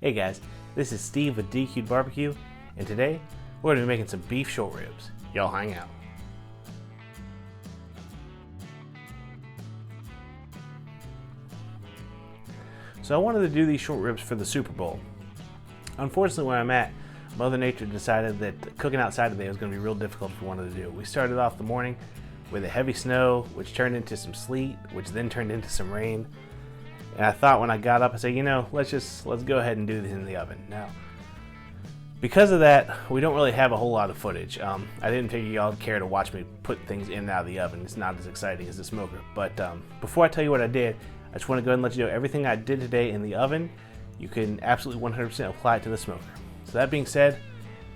Hey guys, this is Steve with DQ'd Barbecue, and today we're going to be making some beef short ribs. Y'all hang out. So I wanted to do these short ribs for the Super Bowl. Unfortunately, where I'm at, Mother Nature decided that cooking outside today was going to be real difficult if we wanted to do. We started off the morning with a heavy snow, which turned into some sleet, which then turned into some rain. And I thought when I got up, I said, let's go ahead and do this in the oven. Now, because of that, we don't really have a whole lot of footage. I didn't figure y'all would care to watch me put things in and out of the oven. It's not as exciting as the smoker. But before I tell you what I did, I just want to go ahead and let you know everything I did today in the oven, you can absolutely 100% apply it to the smoker. So that being said,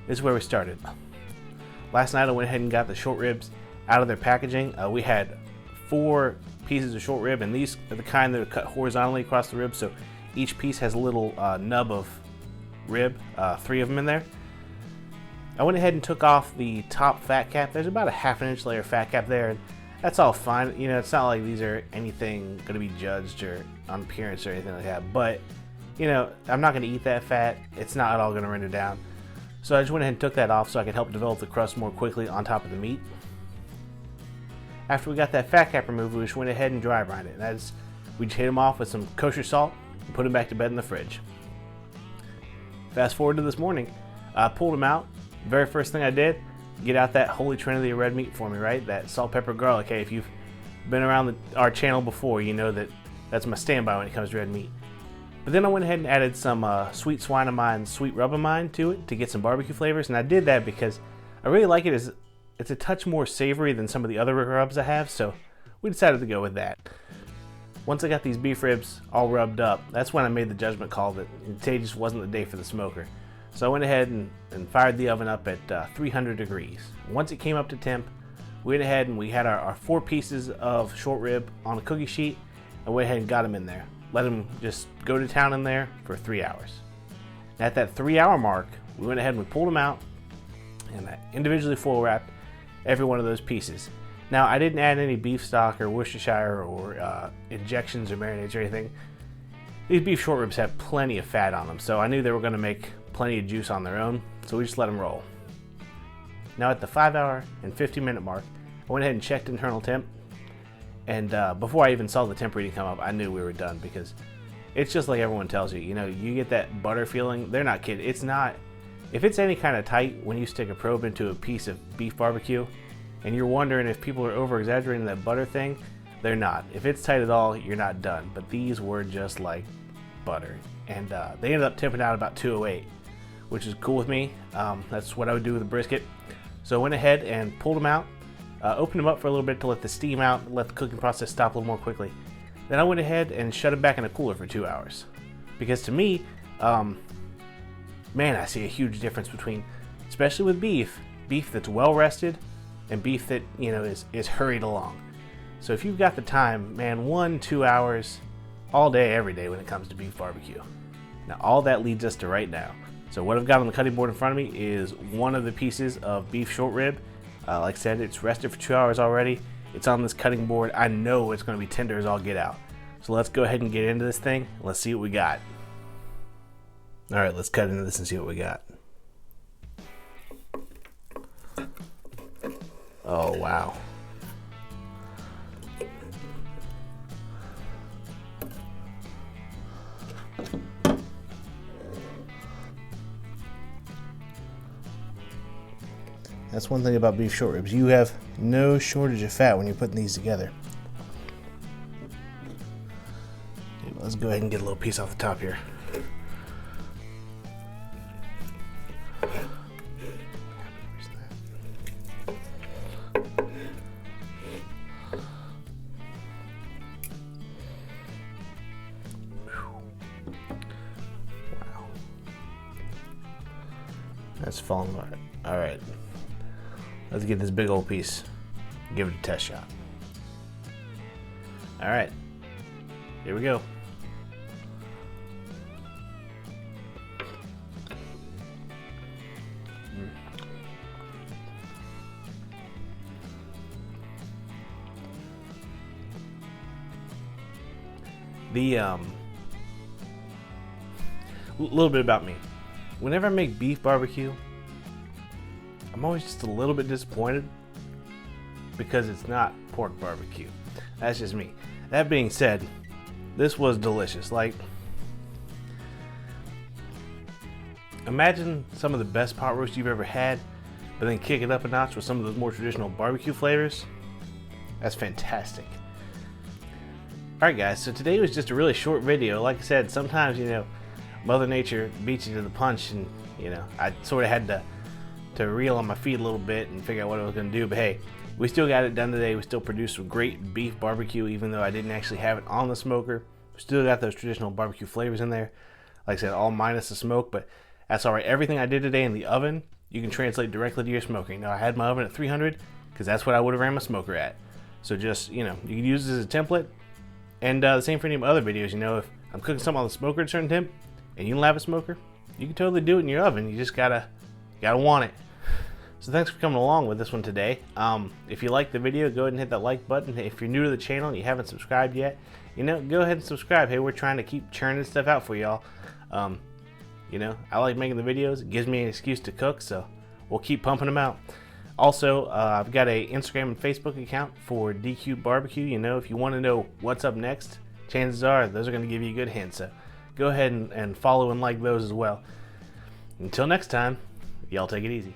this is where we started. Last night I went ahead and got the short ribs out of their packaging. We had 4 pieces of short rib, and these are the kind that are cut horizontally across the rib, so each piece has a little nub of rib, 3 of them in there. I went ahead and took off the top fat cap. There's about a ½ inch layer of fat cap there, and that's all fine. It's not like these are anything going to be judged or on appearance or anything like that, but I'm not going to eat that fat. It's not at all going to render down. So I just went ahead and took that off so I could help develop the crust more quickly on top of the meat. After we got that fat cap removed, we just went ahead and dry brined it. We just hit them off with some kosher salt and put them back to bed in the fridge. Fast forward to this morning, I pulled them out. Very first thing I did, get out that holy trinity of red meat for me, right? That salt, pepper, garlic. Hey, if you've been around our channel before, you know that's my standby when it comes to red meat. But then I went ahead and added some sweet swine sweet rub of mine to it to get some barbecue flavors, and I did that because I really like it as it's a touch more savory than some of the other rubs I have, so we decided to go with that. Once I got these beef ribs all rubbed up, that's when I made the judgment call that today just wasn't the day for the smoker. So I went ahead and fired the oven up at 300 degrees. Once it came up to temp, we went ahead and we had our 4 pieces of short rib on a cookie sheet, and went ahead and got them in there. Let them just go to town in there for 3 hours. And at that 3-hour mark, we went ahead and we pulled them out, and I individually foil wrapped every one of those pieces. Now, I didn't add any beef stock or Worcestershire or injections or marinades or anything. These beef short ribs have plenty of fat on them, so I knew they were going to make plenty of juice on their own, so we just let them roll. Now, at the 5-hour and 50-minute mark, I went ahead and checked internal temp, and before I even saw the temp reading come up, I knew we were done, because it's just like everyone tells you, you get that butter feeling. They're not kidding. It's not. If it's any kind of tight when you stick a probe into a piece of beef barbecue and you're wondering if people are over-exaggerating that butter thing, they're not. If it's tight at all, you're not done. But these were just like butter. And they ended up tipping out about 208, which is cool with me. That's what I would do with a brisket. So I went ahead and pulled them out, opened them up for a little bit to let the steam out, let the cooking process stop a little more quickly. Then I went ahead and shut them back in a cooler for 2 hours. Because to me, man, I see a huge difference between, especially with beef that's well rested and beef that, is hurried along. So if you've got the time, man, 1-2 hours all day, every day when it comes to beef barbecue. Now, all that leads us to right now. So what I've got on the cutting board in front of me is one of the pieces of beef short rib. Like I said, it's rested for 2 hours already. It's on this cutting board. I know it's going to be tender as all get out. So let's go ahead and get into this thing. Let's see what we got. All right, let's cut into this and see what we got. Oh, wow. That's one thing about beef short ribs. You have no shortage of fat when you're putting these together. Let's go ahead and get a little piece off the top here. That's falling apart. All right, let's get this big old piece. Give it a test shot. All right, here we go. A little bit about me. Whenever I make beef barbecue, I'm always just a little bit disappointed because it's not pork barbecue. That's just me. That being said, this was delicious. Like, imagine some of the best pot roast you've ever had, but then kick it up a notch with some of those more traditional barbecue flavors. That's fantastic. Alright guys, so today was just a really short video. Like I said, sometimes, Mother Nature beats you to the punch, and, I sort of had to reel on my feet a little bit and figure out what I was going to do. But hey, we still got it done today. We still produced some great beef barbecue, even though I didn't actually have it on the smoker. We still got those traditional barbecue flavors in there. Like I said, all minus the smoke, but that's alright. Everything I did today in the oven, you can translate directly to your smoker. I had my oven at 300 because that's what I would have ran my smoker at. So just, you can use this as a template. And the same for any of my other videos. If I'm cooking something on the smoker at a certain temp and you don't have a smoker, you can totally do it in your oven. You just gotta want it. So thanks for coming along with this one today. If you liked the video, go ahead and hit that like button. If you're new to the channel and you haven't subscribed yet, go ahead and subscribe. Hey, we're trying to keep churning stuff out for y'all. I like making the videos. It gives me an excuse to cook, so we'll keep pumping them out. Also, I've got a Instagram and Facebook account for DQ Barbecue. If you want to know what's up next, chances are those are going to give you a good hint. So go ahead and follow and like those as well. Until next time, y'all take it easy.